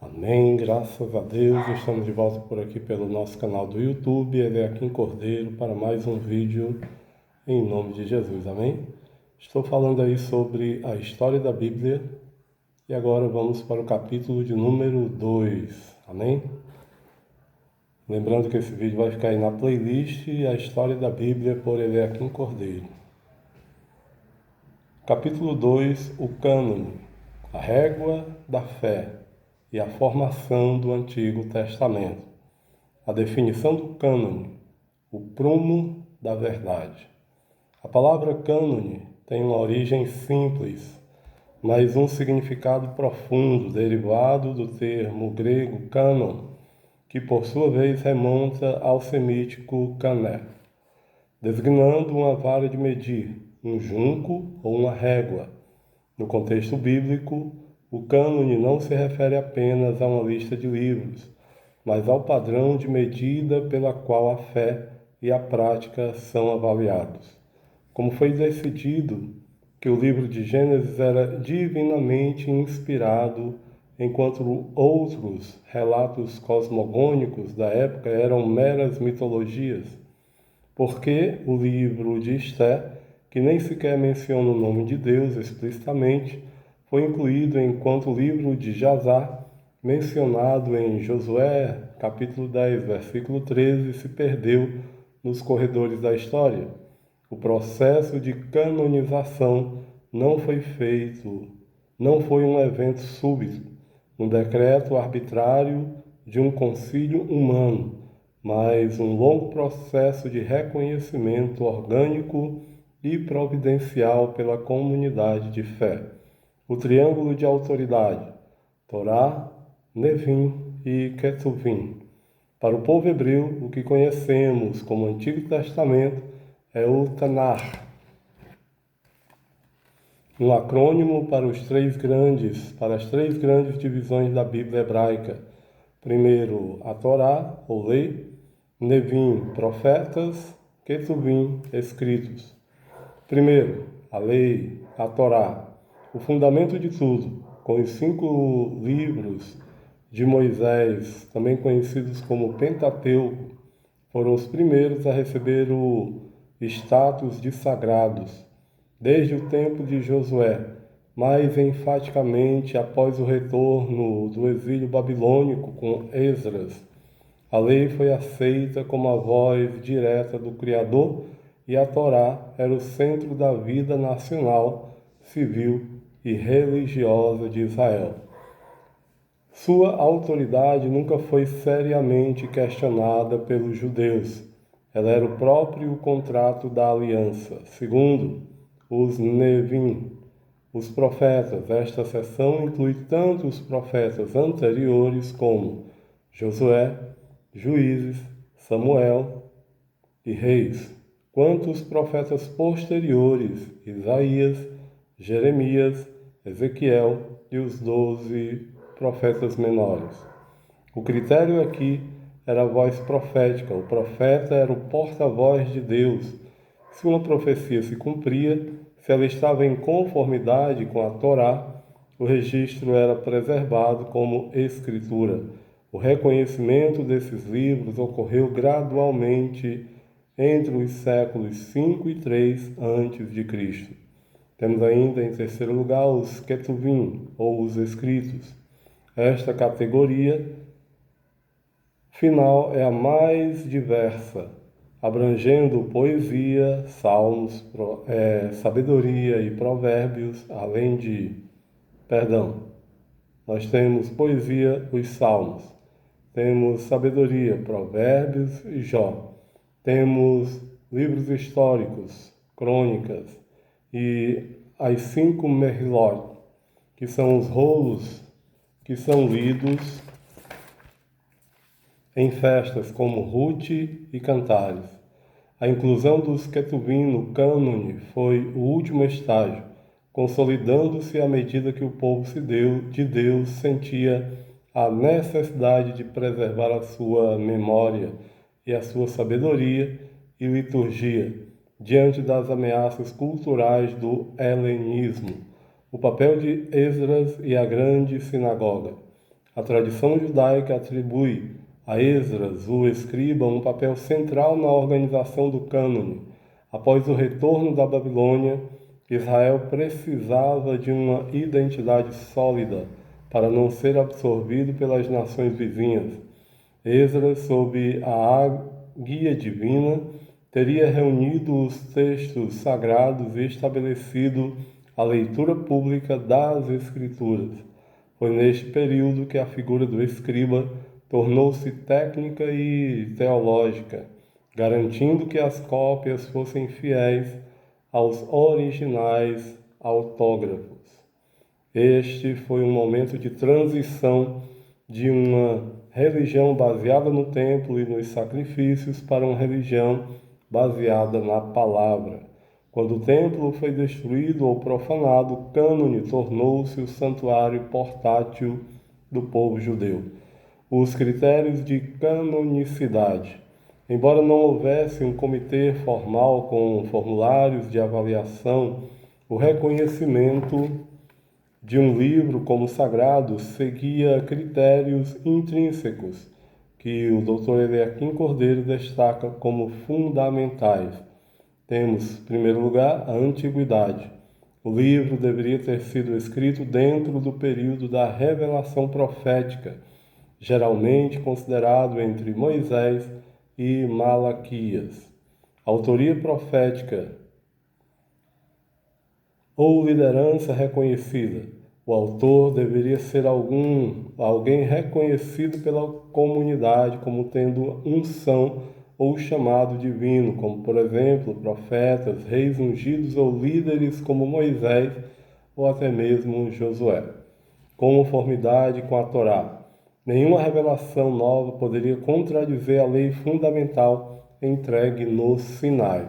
Amém, graças a Deus, estamos de volta por aqui pelo nosso canal do YouTube, Eliakim Cordeiro, para mais um vídeo em nome de Jesus, amém? Estou falando aí sobre a história da Bíblia e agora vamos para o capítulo de número 2, amém? Lembrando que esse vídeo vai ficar aí na playlist A História da Bíblia por Eliakim Cordeiro. Capítulo 2, o cânone, a régua da fé e a formação do Antigo Testamento. A definição do cânone, o prumo da verdade. A palavra cânone tem uma origem simples, mas um significado profundo, derivado do termo grego cânon, que por sua vez remonta ao semítico cané, designando uma vara de medir, um junco ou uma régua. No contexto bíblico, o cânone não se refere apenas a uma lista de livros, mas ao padrão de medida pela qual a fé e a prática são avaliados. Como foi decidido que o livro de Gênesis era divinamente inspirado, enquanto outros relatos cosmogônicos da época eram meras mitologias, porque o livro de Esté, que nem sequer menciona o nome de Deus explicitamente, foi incluído enquanto o livro de Jazar, mencionado em Josué, capítulo 10, versículo 13, se perdeu nos corredores da história. O processo de canonização não foi um evento súbito, um decreto arbitrário de um concílio humano, mas um longo processo de reconhecimento orgânico e providencial pela comunidade de fé. O triângulo de autoridade, Torá, Nevim e Ketuvim. Para o povo hebreu, o que conhecemos como Antigo Testamento é o Tanar, um acrônimo para as três grandes divisões da Bíblia hebraica. Primeiro, a Torá, ou lei, Nevim, profetas, Ketuvim, escritos. Primeiro, a lei, a Torá, o fundamento de tudo, com os 5 livros de Moisés, também conhecidos como Pentateuco, foram os primeiros a receber o status de sagrados, desde o tempo de Josué, mais enfaticamente após o retorno do exílio babilônico com Esdras. A lei foi aceita como a voz direta do Criador e a Torá era o centro da vida nacional, civil e religiosa de Israel. Sua autoridade nunca foi seriamente questionada pelos judeus. Ela era o próprio contrato da aliança. Segundo, os Nevim, os profetas. Esta seção inclui tanto os profetas anteriores como Josué, Juízes, Samuel e Reis, quanto os profetas posteriores, Isaías, Jeremias, Ezequiel e os 12 profetas menores. O critério aqui era a voz profética. O profeta era o porta-voz de Deus. Se uma profecia se cumpria, se ela estava em conformidade com a Torá, o registro era preservado como escritura. O reconhecimento desses livros ocorreu gradualmente entre os séculos 5 e 3 a.C. Temos ainda, em terceiro lugar, os Ketuvim, ou os escritos. Esta categoria final é a mais diversa, abrangendo poesia, salmos, sabedoria e provérbios, nós temos poesia, os salmos, temos sabedoria, provérbios e Jó, temos livros históricos, crônicas e as 5 Merlot, que são os rolos que são lidos em festas como Ruth e Cantares. A inclusão dos Ketuvim no cânone foi o último estágio, consolidando-se à medida que o povo de Deus sentia a necessidade de preservar a sua memória e a sua sabedoria e liturgia diante das ameaças culturais do helenismo. O papel de Esdras e a grande sinagoga. A tradição judaica atribui a Esdras, o escriba, um papel central na organização do cânone. Após o retorno da Babilônia, Israel precisava de uma identidade sólida para não ser absorvido pelas nações vizinhas. Esdras, sob a guia divina, teria reunido os textos sagrados e estabelecido a leitura pública das Escrituras. Foi neste período que a figura do escriba tornou-se técnica e teológica, garantindo que as cópias fossem fiéis aos originais autógrafos. Este foi um momento de transição de uma religião baseada no templo e nos sacrifícios para uma religião baseada na palavra. Quando o templo foi destruído ou profanado, o cânone tornou-se o santuário portátil do povo judeu. Os critérios de canonicidade. Embora não houvesse um comitê formal com formulários de avaliação, o reconhecimento de um livro como sagrado seguia critérios intrínsecos que o Dr. Eliakim Cordeiro destaca como fundamentais. Temos, em primeiro lugar, a antiguidade. O livro deveria ter sido escrito dentro do período da revelação profética, geralmente considerado entre Moisés e Malaquias. Autoria profética ou liderança reconhecida. O autor deveria ser alguém reconhecido pela comunidade como tendo unção ou chamado divino, como, por exemplo, profetas, reis ungidos ou líderes como Moisés ou até mesmo Josué. Conformidade com a Torá. Nenhuma revelação nova poderia contradizer a lei fundamental entregue no Sinai.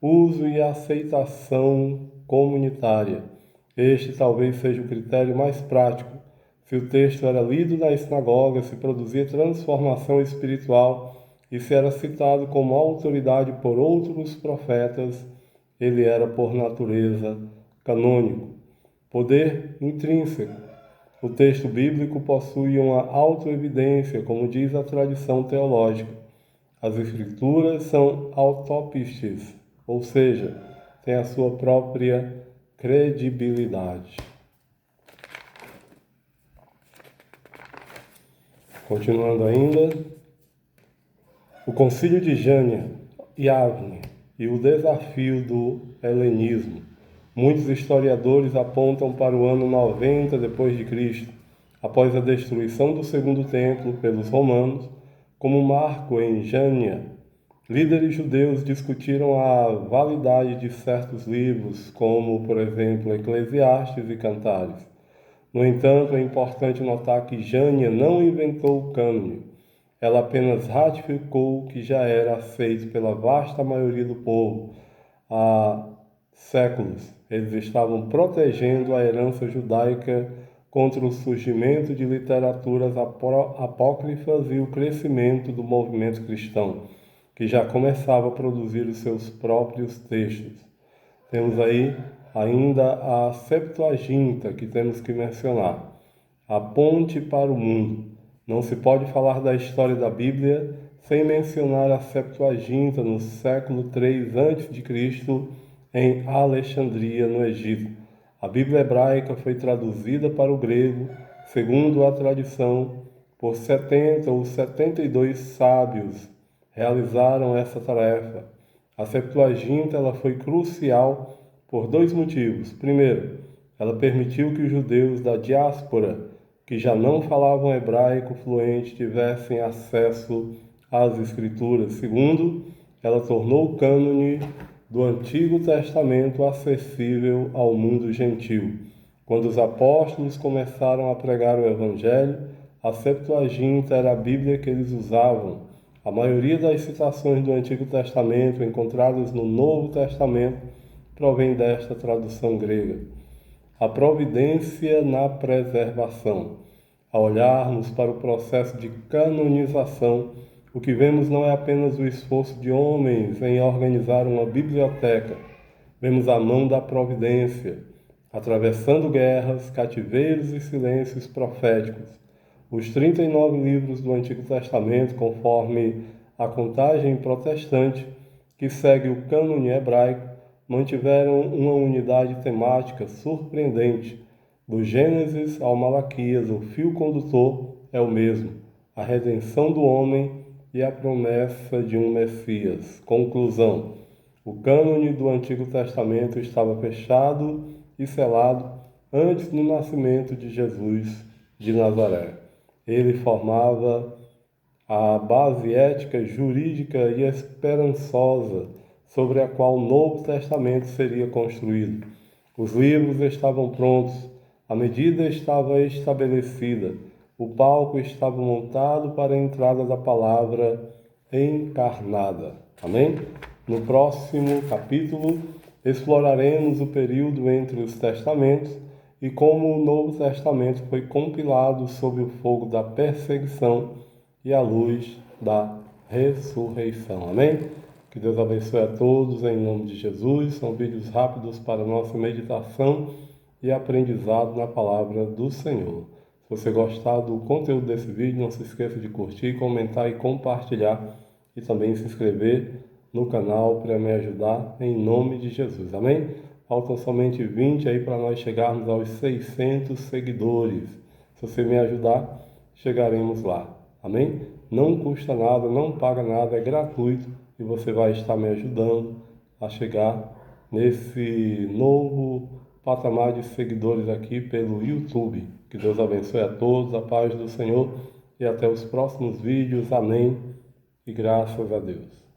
Uso e aceitação comunitária. Este talvez seja o critério mais prático. Se o texto era lido na sinagoga, se produzia transformação espiritual e se era citado como autoridade por outros profetas, ele era por natureza canônico. Poder intrínseco. O texto bíblico possui uma autoevidência, como diz a tradição teológica. As escrituras são autopistes, ou seja, têm a sua própria credibilidade. Continuando ainda, o Concílio de Jânia e Avne e o desafio do helenismo. Muitos historiadores apontam para o ano 90 d.C., após a destruição do Segundo Templo pelos romanos, como marco em Jânia. Líderes judeus discutiram a validade de certos livros, como, por exemplo, Eclesiastes e Cantares. No entanto, é importante notar que Jânia não inventou o cânone. Ela apenas ratificou o que já era aceito pela vasta maioria do povo há séculos. Eles estavam protegendo a herança judaica contra o surgimento de literaturas apócrifas e o crescimento do movimento cristão, que já começava a produzir os seus próprios textos. Temos aí ainda a Septuaginta, que temos que mencionar. A ponte para o mundo. Não se pode falar da história da Bíblia sem mencionar a Septuaginta no século III a.C., em Alexandria, no Egito. A Bíblia hebraica foi traduzida para o grego, segundo a tradição, por 70 ou 72 sábios. Realizaram essa tarefa. A Septuaginta ela foi crucial por dois motivos. Primeiro, ela permitiu que os judeus da diáspora, que já não falavam hebraico fluente, tivessem acesso às Escrituras. Segundo, ela tornou o cânone do Antigo Testamento acessível ao mundo gentil. Quando os apóstolos começaram a pregar o Evangelho, a Septuaginta era a Bíblia que eles usavam. A maioria das citações do Antigo Testamento encontradas no Novo Testamento provém desta tradução grega. A providência na preservação. Ao olharmos para o processo de canonização, o que vemos não é apenas o esforço de homens em organizar uma biblioteca. Vemos a mão da providência, atravessando guerras, cativeiros e silêncios proféticos. Os 39 livros do Antigo Testamento, conforme a contagem protestante, que segue o cânone hebraico, mantiveram uma unidade temática surpreendente. Do Gênesis ao Malaquias, o fio condutor é o mesmo: a redenção do homem e a promessa de um Messias. Conclusão: o cânone do Antigo Testamento estava fechado e selado antes do nascimento de Jesus de Nazaré. Ele formava a base ética, jurídica e esperançosa sobre a qual o Novo Testamento seria construído. Os livros estavam prontos, a medida estava estabelecida, o palco estava montado para a entrada da palavra encarnada. Amém? No próximo capítulo, exploraremos o período entre os testamentos e como o Novo Testamento foi compilado sob o fogo da perseguição e a luz da ressurreição. Amém? Que Deus abençoe a todos em nome de Jesus. São vídeos rápidos para nossa meditação e aprendizado na palavra do Senhor. Se você gostar do conteúdo desse vídeo, não se esqueça de curtir, comentar e compartilhar e também se inscrever no canal para me ajudar em nome de Jesus. Amém? Faltam somente 20 aí para nós chegarmos aos 600 seguidores. Se você me ajudar, chegaremos lá. Amém? Não custa nada, não paga nada, é gratuito e você vai estar me ajudando a chegar nesse novo patamar de seguidores aqui pelo YouTube. Que Deus abençoe a todos, a paz do Senhor e até os próximos vídeos. Amém e graças a Deus.